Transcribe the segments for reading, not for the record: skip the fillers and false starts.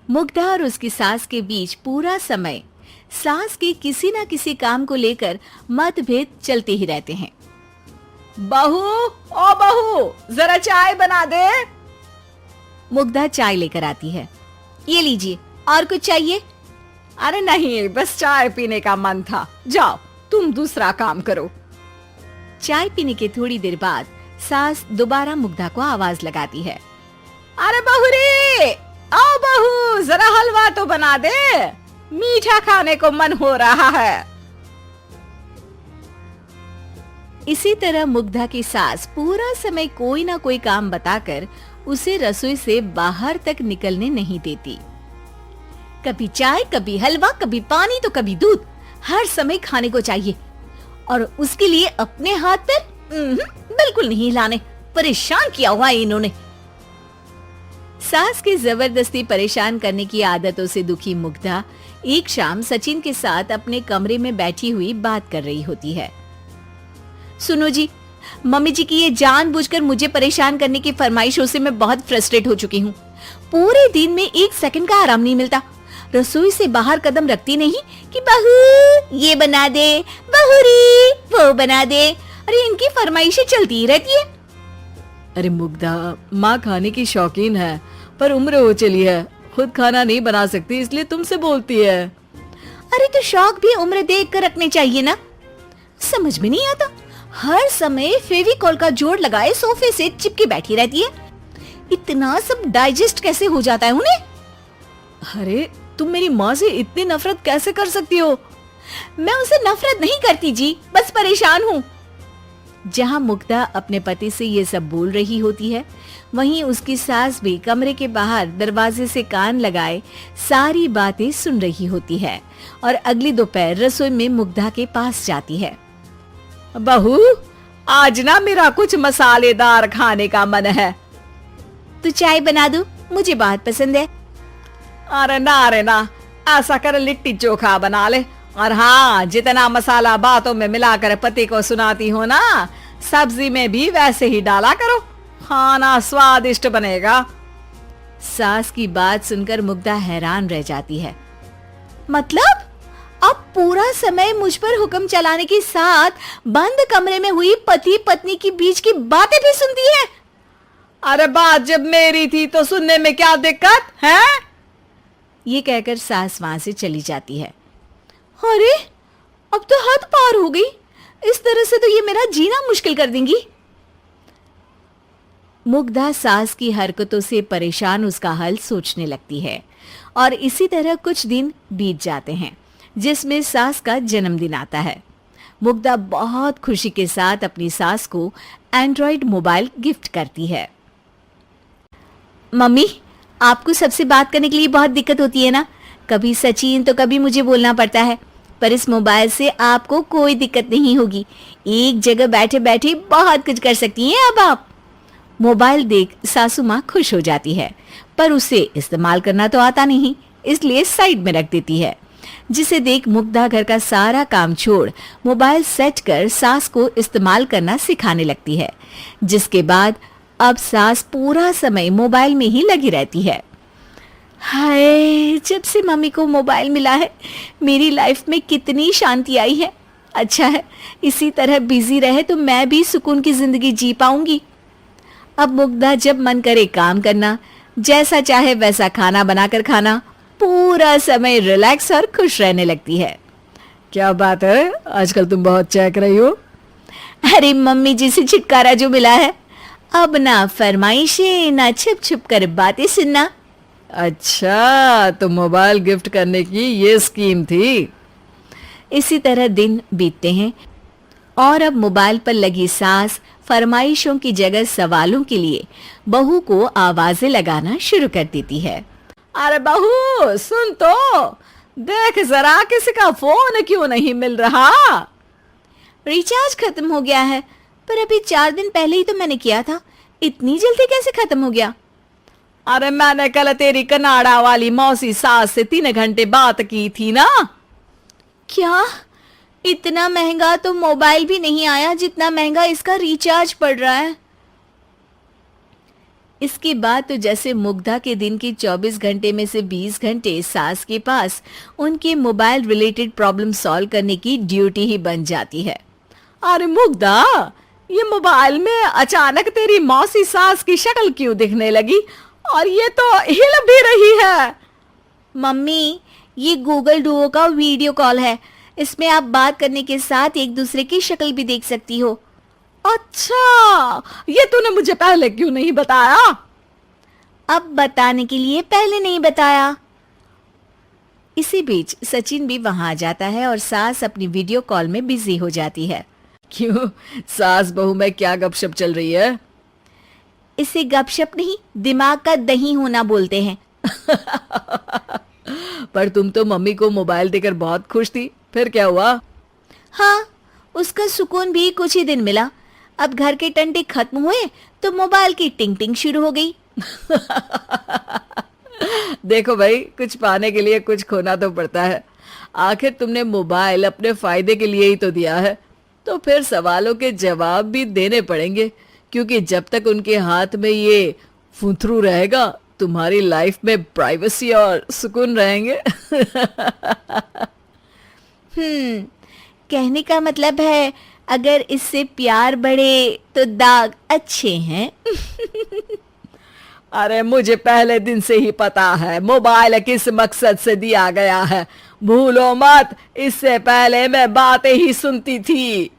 मुग्धा और उसकी सास के बीच पूरा समय सास के किसी न किसी काम को लेकर मतभेद चलते ही रहते हैं। बहू, ओ बहू, जरा चाय बना दे। मुग्धा चाय लेकर आती है। ये लीजिए, और कुछ चाहिए? अरे नहीं, बस चाय पीने का मन था। जाओ, तुम दूसरा काम करो। चाय पीने के थोड़ी देर बाद सास दोबारा मुग्धा को आवाज लगाती है। अरे बहू रे, आओ बहू, जरा हलवा तो बना दे, मीठा खाने को मन हो रहा है। इसी तरह मुग्धा की सास पूरा समय कोई ना कोई काम बताकर उसे रसोई से बाहर तक निकलने नहीं देती। कभी चाय, कभी हलवा, कभी पानी तो कभी दूध, हर समय खाने को चाहिए और उसके लिए अपने हाथ पैर बिल्कुल नहीं हिलाने। परेशान किया हुआ है इन्होंने। सास की जबरदस्ती परेशान करने की आदतों से दुखी मुग्धा एक शाम सचिन के साथ अपने कमरे में बैठी हुई बात कर रही होती है। सुनो जी, मम्मी जी की ये जानबूझकर मुझे परेशान करने की फरमाइशों से मैं बहुत फ्रस्ट्रेट हो चुकी हूँ। पूरे दिन में 1 सेकंड का आराम नहीं मिलता। रसोई से बाहर कदम रखती नहीं कि बहू ये बना दे, बहू रे वो बना दे। अरे इनकी फरमाइशें चलती ही रहती है। अरे मुग्धा, माँ खाने की शौकीन है, पर उम्र हो चली है, खुद खाना नहीं बना सकती, इसलिए तुमसे बोलती है। अरे तो शौक भी उम्र देख कर रखने चाहिए ना। समझ में नहीं आता, हर समय फेविकॉल का जोड़ लगाए सोफे से चिपकी बैठी रहती है। इतना सब डाइजेस्ट कैसे हो जाता है उन्हें? अरे तुम मेरी माँ से इतनी नफरत कैसे कर सकती हो? मैं उनसे नफरत नहीं करती जी, बस परेशान हूँ। जहाँ मुग्धा अपने पति से ये सब बोल रही होती है, वहीं उसकी सास भी कमरे के बाहर दरवाजे से कान लगाए सारी बातें सुन रही होती है और अगली दोपहर रसोई में मुग्धा के पास जाती है। बहू, आज ना मेरा कुछ मसालेदार खाने का मन है। तो चाय बना दूं? मुझे बहुत पसंद है। अरे ना, ऐसा कर लिट्टी चोखा बना ले। और हाँ, जितना मसाला बातों में मिलाकर पति को सुनाती हो ना, सब्जी में भी वैसे ही डाला करो, खाना स्वादिष्ट बनेगा। सास की बात सुनकर मुग्धा हैरान रह जाती है। मतलब अब पूरा समय मुझ पर हुक्म चलाने के साथ बंद कमरे में हुई पति पत्नी की बीच की बातें भी सुनती है? अरे बात जब मेरी थी तो सुनने में क्या दिक्कत है? ये कहकर सास वहां से चली जाती है। अरे अब तो हद पार हो गई, इस तरह से तो ये मेरा जीना मुश्किल कर देंगी। मुग्धा सास की हरकतों से परेशान उसका हल सोचने लगती है और इसी तरह कुछ दिन बीत जाते हैं, जिसमें सास का जन्मदिन आता है। मुग्धा बहुत खुशी के साथ अपनी सास को एंड्रॉइड मोबाइल गिफ्ट करती है। मम्मी, आपको सबसे बात करने के लिए बहुत दिक्कत होती है ना, कभी सचिन तो कभी मुझे बोलना पड़ता है, पर इस मोबाइल से आपको कोई दिक्कत नहीं होगी। एक जगह बैठे बैठे बहुत कुछ कर सकती हैं अब आप। मोबाइल देख सासू माँ खुश हो जाती है, पर उसे इस्तेमाल करना तो आता नहीं, इसलिए साइड में रख देती है। जिसे देख मुग्धा घर का सारा काम छोड़ मोबाइल सेट कर सास को इस्तेमाल करना सिखाने लगती है, जिसके बाद अब सास पूरा समय मोबाइल में ही लगी रहती है। हाय, जब से मम्मी को मोबाइल मिला है मेरी लाइफ में कितनी शांति आई है। अच्छा है, इसी तरह बिजी रहे तो मैं भी सुकून की जिंदगी जी पाऊंगी। अब मुग्धा जब मन करे काम करना, जैसा चाहे वैसा खाना बनाकर खाना, पूरा समय रिलैक्स और खुश रहने लगती है। क्या बात है, आजकल तुम बहुत चहक रही हो। अरे मम्मी जी से छुटकारा जो मिला है, अब ना फरमाइशें ना छुप छुप कर बातें सुनना। अच्छा, तो मोबाइल गिफ्ट करने की ये स्कीम थी। इसी तरह दिन बीतते हैं और अब मोबाइल पर लगी सास फरमाइशों की जगह सवालों के लिए बहू को आवाजें लगाना शुरू कर देती है। अरे बहू सुन तो, देख जरा किसी का फोन क्यों नहीं मिल रहा? रिचार्ज खत्म हो गया है, पर अभी 4 दिन पहले ही तो मैंने किया था, इतनी जल्दी कैसे खत्म हो गया? अरे मैंने कल तेरी कनाडा वाली मौसी सास से 3 घंटे बात की थी ना। क्या? इतना महंगा तो मोबाइल भी नहीं आया जितना महंगा इसका रिचार्ज पड़ रहा है। इसके बाद तो जैसे मुग्धा के दिन के 24 घंटे में से 20 घंटे सास के पास उनके मोबाइल रिलेटेड प्रॉब्लम सॉल्व करने की ड्यूटी ही बन जाती है। अरे मुग्धा, ये मोबाइल में अचानक तेरी मौसी सास की शक्ल क्यों दिखने लगी, और ये तो हिल भी रही है। मम्मी, ये गूगल डुओ का वीडियो कॉल है। इसमें आप बात करने के साथ एक दूसरे की शक्ल भी देख सकती हो। अच्छा, ये तूने मुझे पहले क्यों नहीं बताया? अब बताने के लिए पहले नहीं बताया। इसी बीच सचिन भी वहां आ जाता है और सास अपनी वीडियो कॉल में बिजी हो जाती है। क्यों, सास बहू में क्या गपशप चल रही है? इसे गपशप नहीं, दिमाग का दही होना बोलते हैं। पर तुम तो मम्मी को मोबाइल देकर बहुत खुश थी, फिर क्या हुआ? हाँ, उसका सुकून भी कुछ ही दिन मिला। अब घर के टंटे खत्म हुए तो मोबाइल की टिंग टिंग शुरू हो गई। देखो भाई, कुछ पाने के लिए कुछ खोना तो पड़ता है। आखिर तुमने मोबाइल अपने फायदे के लिए ही तो दिया है, तो फिर सवालों के जवाब भी देने पड़ेंगे, क्योंकि जब तक उनके हाथ में ये फुंथरू रहेगा, तुम्हारी लाइफ में प्राइवेसी और सुकून रहेंगे। कहने का मतलब है अगर इससे प्यार बढ़े तो दाग अच्छे हैं। अरे मुझे पहले दिन से ही पता है मोबाइल किस मकसद से दिया गया है। भूलो मत, इससे पहले मैं बातें ही सुनती थी।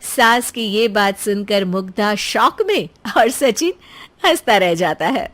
सास की ये बात सुनकर मुग्धा शॉक में और सचिन हंसता रह जाता है।